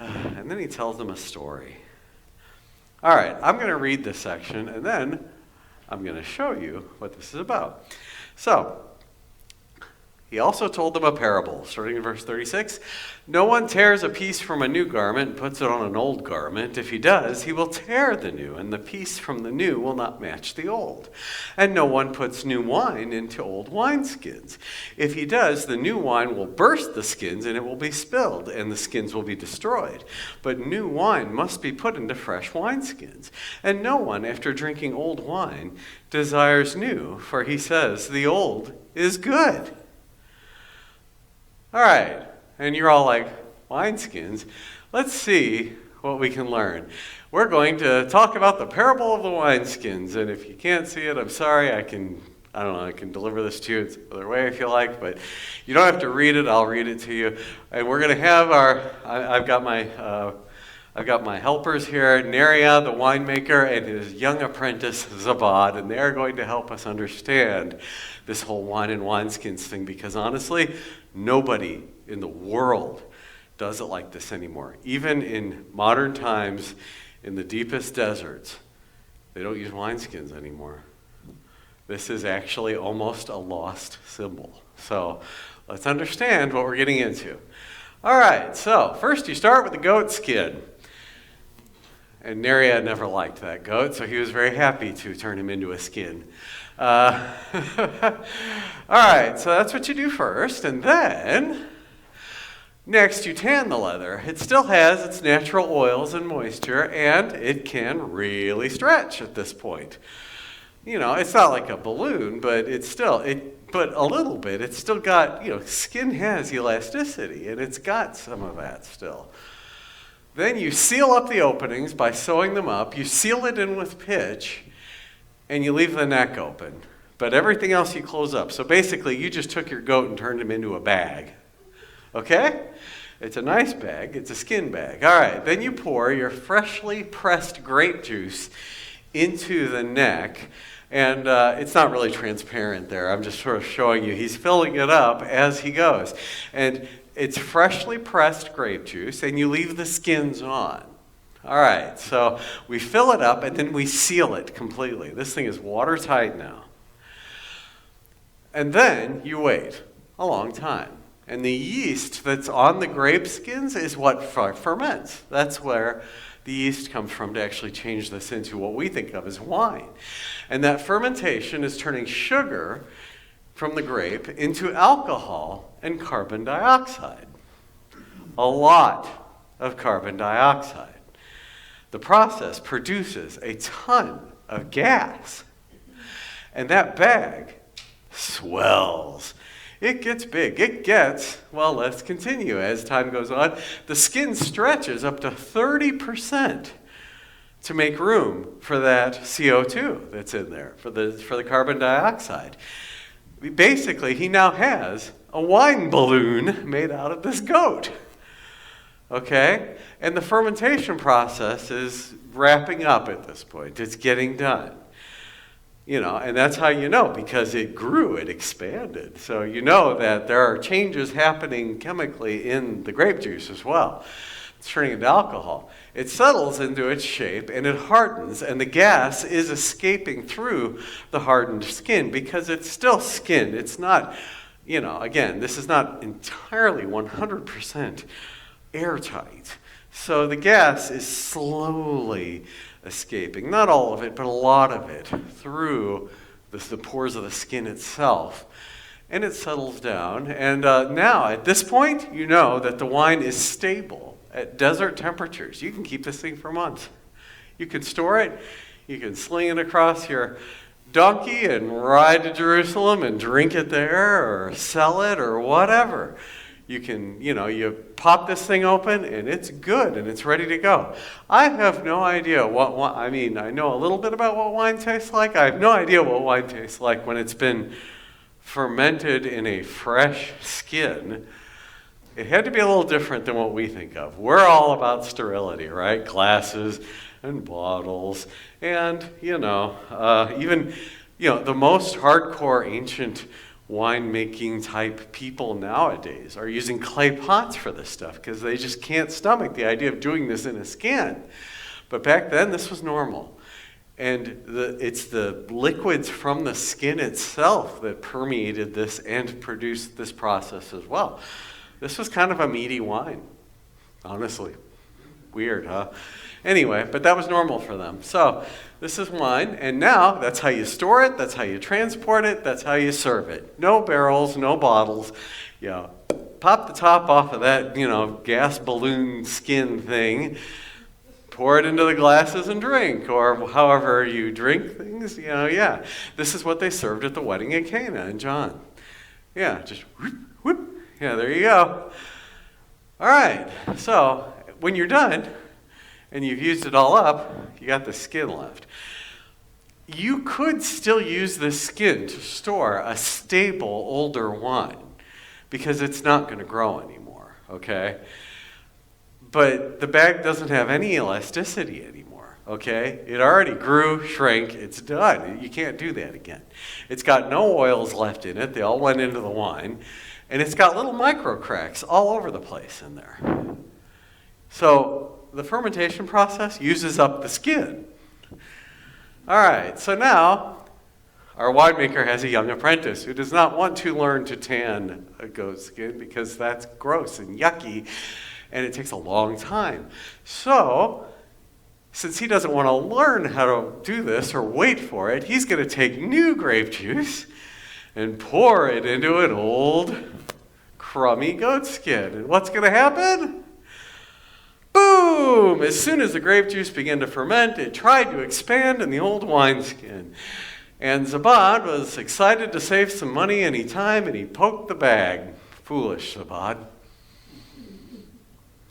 And then he tells them a story. All right, I'm going to read this section, and then I'm going to show you what this is about. So, he also told them a parable, starting in verse 36. No one tears a piece from a new garment and puts it on an old garment. If he does, he will tear the new, and the piece from the new will not match the old. And no one puts new wine into old wineskins. If he does, the new wine will burst the skins, and it will be spilled, and the skins will be destroyed. But new wine must be put into fresh wineskins. And no one, after drinking old wine, desires new, for he says, the old is good. All right, and you're all like, wineskins? Let's see what we can learn. We're going to talk about the parable of the wineskins, and if you can't see it, I'm sorry, I can deliver this to you it's the other way if you like, but you don't have to read it, I'll read it to you. And we're going to have I've got my helpers here, Neria, the winemaker, and his young apprentice, Sebold, and they're going to help us understand this whole wine and wineskins thing, because honestly, nobody in the world does it like this anymore. Even in modern times, in the deepest deserts, they don't use wineskins anymore. This is actually almost a lost symbol. So let's understand what we're getting into. All right, so first you start with the goat skin. And Neria never liked that goat, so he was very happy to turn him into a skin. All right, so that's what you do first, and then next you tan the leather. It still has its natural oils and moisture, and it can really stretch at this point. You know, it's not like a balloon, but but a little bit. It's still got, skin has elasticity, and it's got some of that still. Then you seal up the openings by sewing them up. You seal it in with pitch, and you leave the neck open. But everything else you close up. So basically, you just took your goat and turned him into a bag. Okay? It's a nice bag. It's a skin bag. All right. Then you pour your freshly pressed grape juice into the neck. And it's not really transparent there. I'm just sort of showing you. He's filling it up as he goes. And it's freshly pressed grape juice, and you leave the skins on. All right, so we fill it up, and then we seal it completely. This thing is watertight now. And then you wait a long time. And the yeast that's on the grape skins is what ferments. That's where the yeast comes from to actually change this into what we think of as wine. And that fermentation is turning sugar from the grape into alcohol and carbon dioxide. A lot of carbon dioxide. The process produces a ton of gas. And that bag swells. It gets big. Let's continue as time goes on. The skin stretches up to 30% to make room for that CO2 that's in there, for the carbon dioxide. Basically, he now has a wine balloon made out of this goat. Okay? And the fermentation process is wrapping up at this point. It's getting done. And that's how you know, because it grew, it expanded. So you know that there are changes happening chemically in the grape juice as well. It's turning into alcohol. It settles into its shape and it hardens, and the gas is escaping through the hardened skin because it's still skin. It's not, again, this is not entirely 100% airtight. So the gas is slowly escaping, not all of it, but a lot of it, through the pores of the skin itself. And it settles down. And now, at this point, you know that the wine is stable at desert temperatures. You can keep this thing for months. You can store it. You can sling it across your donkey and ride to Jerusalem and drink it there or sell it or whatever. You can, you pop this thing open and it's good and it's ready to go. I have no idea I know a little bit about what wine tastes like. I have no idea what wine tastes like when it's been fermented in a fresh skin. It had to be a little different than what we think of. We're all about sterility, right? Glasses and bottles and, even, the most hardcore ancient winemaking type people nowadays are using clay pots for this stuff because they just can't stomach the idea of doing this in a skin. But back then, this was normal. And it's the liquids from the skin itself that permeated this and produced this process as well. This was kind of a meaty wine, honestly. Weird, huh? Anyway, but that was normal for them. So this is wine, and now that's how you store it, that's how you transport it, that's how you serve it. No barrels, no bottles. Pop the top off of that, gas balloon skin thing, pour it into the glasses and drink, or however you drink things, yeah. This is what they served at the wedding at Cana in John. Yeah, just whoop, whoop. Yeah, there you go. All right, so when you're done, and you've used it all up, you got the skin left. You could still use this skin to store a stable, older wine because it's not going to grow anymore, okay? But the bag doesn't have any elasticity anymore, okay? It already grew, shrank, it's done. You can't do that again. It's got no oils left in it. They all went into the wine. And it's got little micro cracks all over the place in there. So the fermentation process uses up the skin. All right, so now our winemaker has a young apprentice who does not want to learn to tan a goat skin because that's gross and yucky, and it takes a long time. So, since he doesn't want to learn how to do this or wait for it, he's going to take new grape juice and pour it into an old, crummy goat skin. And what's going to happen? Boom! As soon as the grape juice began to ferment, it tried to expand in the old wineskin. And Sebold was excited to save some money any time, and he poked the bag. Foolish Sebold.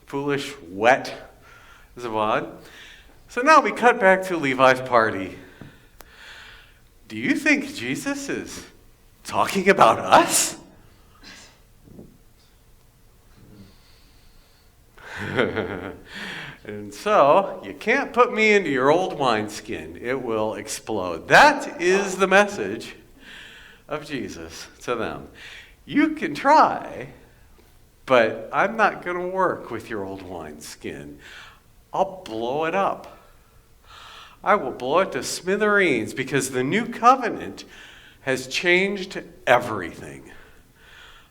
Foolish, wet Sebold. So now we cut back to Levi's party. Do you think Jesus is talking about us? And so, you can't put me into your old wineskin. It will explode. That is the message of Jesus to them. You can try, but I'm not going to work with your old wineskin. I'll blow it up. I will blow it to smithereens because the new covenant has changed everything.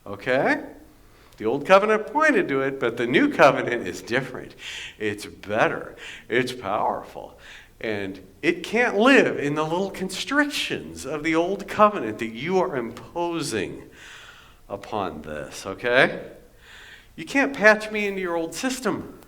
Okay? The old covenant pointed to it, but the new covenant is different. It's better. It's powerful. And it can't live in the little constrictions of the old covenant that you are imposing upon this, okay? You can't patch me into your old system.